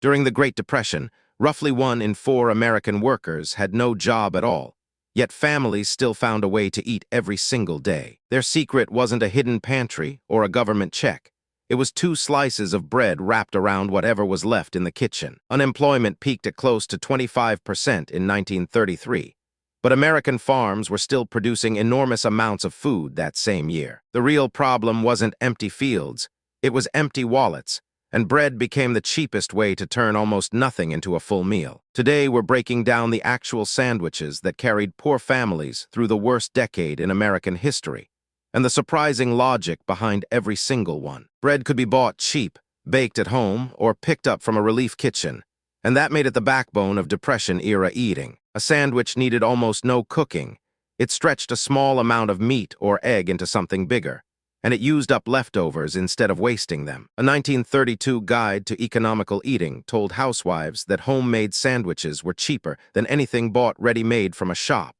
During the Great Depression, roughly 1 in 4 American workers had no job at all, yet families still found a way to eat every single day. Their secret wasn't a hidden pantry or a government check. It was 2 slices of bread wrapped around whatever was left in the kitchen. Unemployment peaked at close to 25% in 1933. But American farms were still producing enormous amounts of food that same year. The real problem wasn't empty fields, it was empty wallets, and bread became the cheapest way to turn almost nothing into a full meal. Today, we're breaking down the actual sandwiches that carried poor families through the worst decade in American history, and the surprising logic behind every single one. Bread could be bought cheap, baked at home, or picked up from a relief kitchen, and that made it the backbone of Depression-era eating. A sandwich needed almost no cooking. It stretched a small amount of meat or egg into something bigger, and it used up leftovers instead of wasting them. A 1932 guide to economical eating told housewives that homemade sandwiches were cheaper than anything bought ready-made from a shop,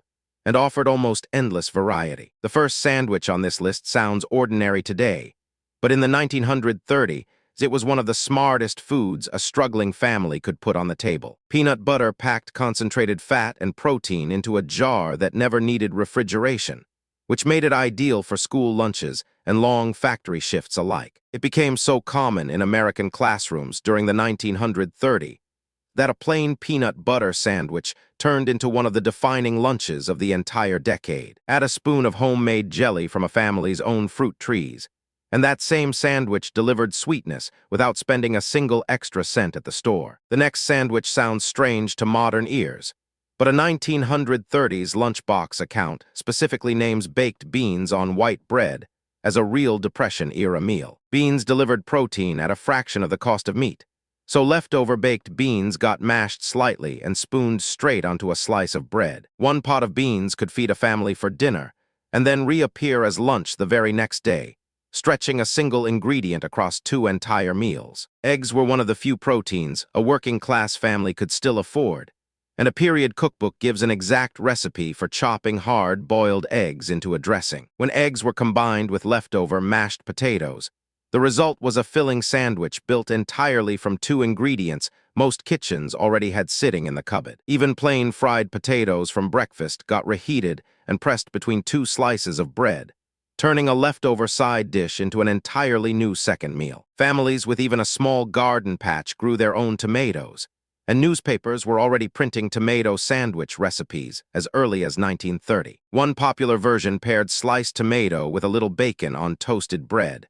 and offered almost endless variety. The first sandwich on this list sounds ordinary today, but in the 1930s, it was one of the smartest foods a struggling family could put on the table. Peanut butter packed concentrated fat and protein into a jar that never needed refrigeration, which made it ideal for school lunches and long factory shifts alike. It became so common in American classrooms during the 1930s that a plain peanut butter sandwich turned into one of the defining lunches of the entire decade. Add a spoon of homemade jelly from a family's own fruit trees, and that same sandwich delivered sweetness without spending a single extra cent at the store. The next sandwich sounds strange to modern ears, but a 1930s lunchbox account specifically names baked beans on white bread as a real Depression-era meal. Beans delivered protein at a fraction of the cost of meat, so leftover baked beans got mashed slightly and spooned straight onto a slice of bread. One pot of beans could feed a family for dinner and then reappear as lunch the very next day, stretching a single ingredient across 2 entire meals. Eggs were one of the few proteins a working-class family could still afford, and a period cookbook gives an exact recipe for chopping hard-boiled eggs into a dressing. When eggs were combined with leftover mashed potatoes, the result was a filling sandwich built entirely from 2 ingredients most kitchens already had sitting in the cupboard. Even plain fried potatoes from breakfast got reheated and pressed between 2 slices of bread, turning a leftover side dish into an entirely new second meal. Families with even a small garden patch grew their own tomatoes, and newspapers were already printing tomato sandwich recipes as early as 1930. One popular version paired sliced tomato with a little bacon on toasted bread.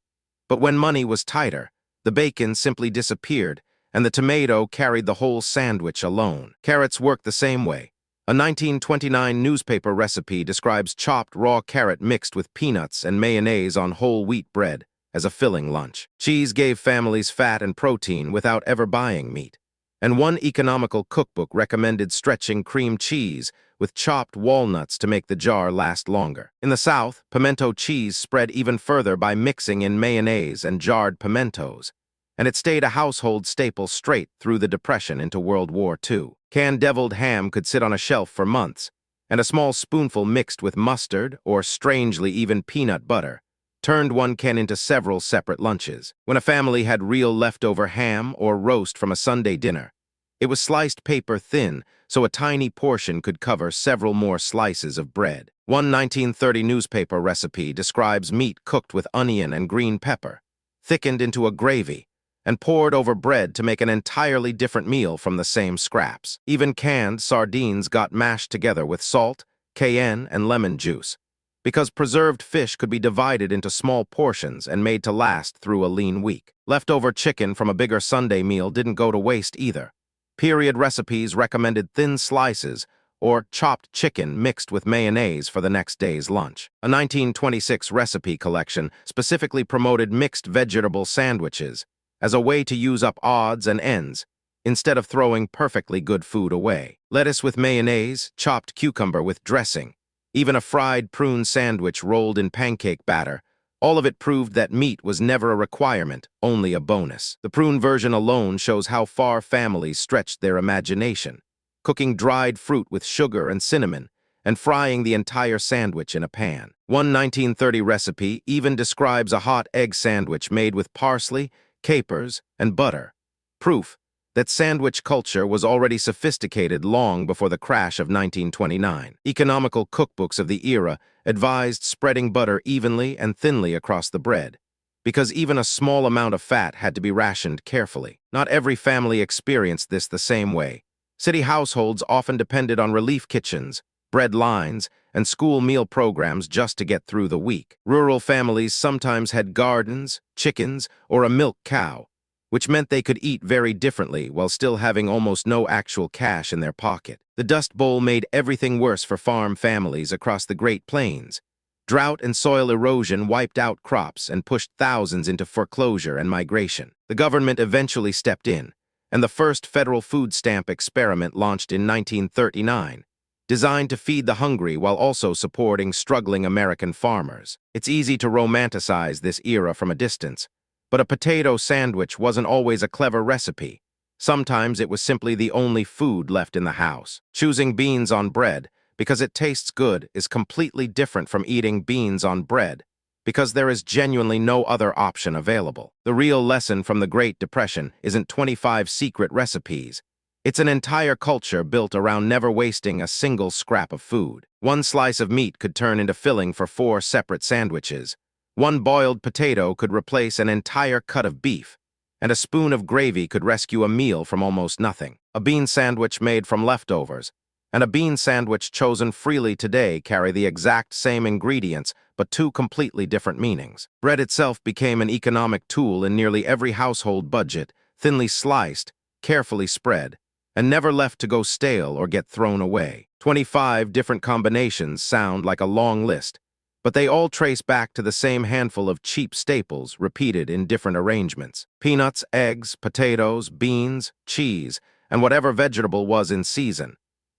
But when money was tighter, the bacon simply disappeared, and the tomato carried the whole sandwich alone. Carrots worked the same way. A 1929 newspaper recipe describes chopped raw carrot mixed with peanuts and mayonnaise on whole wheat bread as a filling lunch. Cheese gave families fat and protein without ever buying meat, and one economical cookbook recommended stretching cream cheese with chopped walnuts to make the jar last longer. In the South, pimento cheese spread even further by mixing in mayonnaise and jarred pimentos, and it stayed a household staple straight through the Depression into World War II. Canned deviled ham could sit on a shelf for months, and a small spoonful mixed with mustard, or strangely even peanut butter, turned one can into several separate lunches. When a family had real leftover ham or roast from a Sunday dinner, it was sliced paper thin so a tiny portion could cover several more slices of bread. One 1930 newspaper recipe describes meat cooked with onion and green pepper, thickened into a gravy, and poured over bread to make an entirely different meal from the same scraps. Even canned sardines got mashed together with salt, cayenne, and lemon juice, because preserved fish could be divided into small portions and made to last through a lean week. Leftover chicken from a bigger Sunday meal didn't go to waste either. Period recipes recommended thin slices or chopped chicken mixed with mayonnaise for the next day's lunch. A 1926 recipe collection specifically promoted mixed vegetable sandwiches as a way to use up odds and ends instead of throwing perfectly good food away. Lettuce with mayonnaise, chopped cucumber with dressing, even a fried prune sandwich rolled in pancake batter, all of it proved that meat was never a requirement, only a bonus. The prune version alone shows how far families stretched their imagination, cooking dried fruit with sugar and cinnamon, and frying the entire sandwich in a pan. One 1930 recipe even describes a hot egg sandwich made with parsley, capers, and butter. Proof that sandwich culture was already sophisticated long before the crash of 1929. Economical cookbooks of the era advised spreading butter evenly and thinly across the bread, because even a small amount of fat had to be rationed carefully. Not every family experienced this the same way. City households often depended on relief kitchens, bread lines, and school meal programs just to get through the week. Rural families sometimes had gardens, chickens, or a milk cow, which meant they could eat very differently while still having almost no actual cash in their pocket. The Dust Bowl made everything worse for farm families across the Great Plains. Drought and soil erosion wiped out crops and pushed thousands into foreclosure and migration. The government eventually stepped in, and the first federal food stamp experiment launched in 1939, designed to feed the hungry while also supporting struggling American farmers. It's easy to romanticize this era from a distance, but a potato sandwich wasn't always a clever recipe. Sometimes it was simply the only food left in the house. Choosing beans on bread because it tastes good is completely different from eating beans on bread because there is genuinely no other option available. The real lesson from the Great Depression isn't 25 secret recipes. It's an entire culture built around never wasting a single scrap of food. One slice of meat could turn into filling for 4 separate sandwiches. One boiled potato could replace an entire cut of beef, and a spoon of gravy could rescue a meal from almost nothing. A bean sandwich made from leftovers and a bean sandwich chosen freely today carry the exact same ingredients but 2 completely different meanings. Bread itself became an economic tool in nearly every household budget, thinly sliced, carefully spread, and never left to go stale or get thrown away. 25 different combinations sound like a long list, but they all trace back to the same handful of cheap staples repeated in different arrangements. Peanuts, eggs, potatoes, beans, cheese, and whatever vegetable was in season.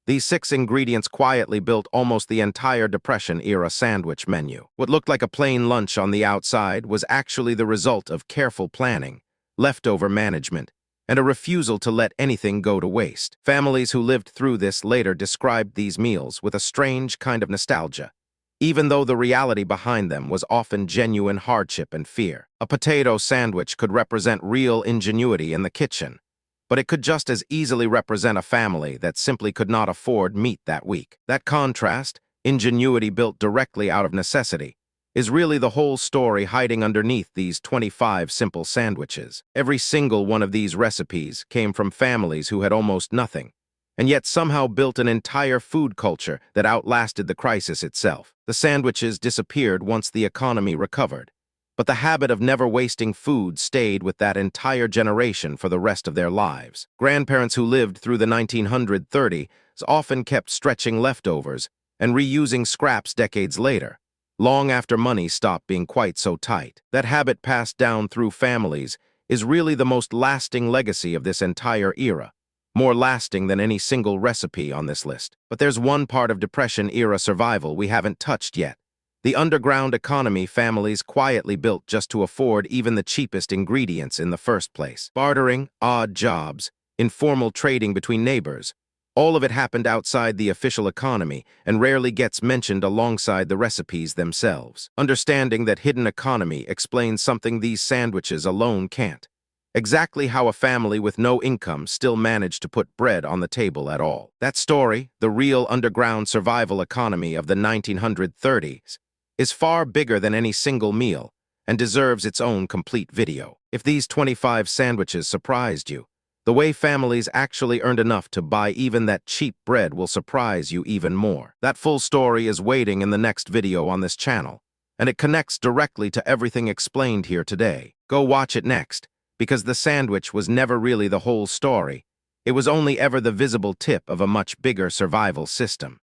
These 6 ingredients quietly built almost the entire Depression-era sandwich menu. What looked like a plain lunch on the outside was actually the result of careful planning, leftover management, and a refusal to let anything go to waste. Families who lived through this later described these meals with a strange kind of nostalgia, even though the reality behind them was often genuine hardship and fear. A potato sandwich could represent real ingenuity in the kitchen, but it could just as easily represent a family that simply could not afford meat that week. That contrast, ingenuity built directly out of necessity, is really the whole story hiding underneath these 25 simple sandwiches. Every single one of these recipes came from families who had almost nothing, and yet somehow built an entire food culture that outlasted the crisis itself. The sandwiches disappeared once the economy recovered, but the habit of never wasting food stayed with that entire generation for the rest of their lives. Grandparents who lived through the 1930s often kept stretching leftovers and reusing scraps decades later, long after money stopped being quite so tight. That habit passed down through families is really the most lasting legacy of this entire era, more lasting than any single recipe on this list. But there's one part of Depression-era survival we haven't touched yet: the underground economy families quietly built just to afford even the cheapest ingredients in the first place. Bartering, odd jobs, informal trading between neighbors, all of it happened outside the official economy and rarely gets mentioned alongside the recipes themselves. Understanding that hidden economy explains something these sandwiches alone can't: exactly how a family with no income still managed to put bread on the table at all. That story, the real underground survival economy of the 1930s, is far bigger than any single meal and deserves its own complete video. If these 25 sandwiches surprised you, the way families actually earned enough to buy even that cheap bread will surprise you even more. That full story is waiting in the next video on this channel, and it connects directly to everything explained here today. Go watch it next, because the sandwich was never really the whole story. It was only ever the visible tip of a much bigger survival system.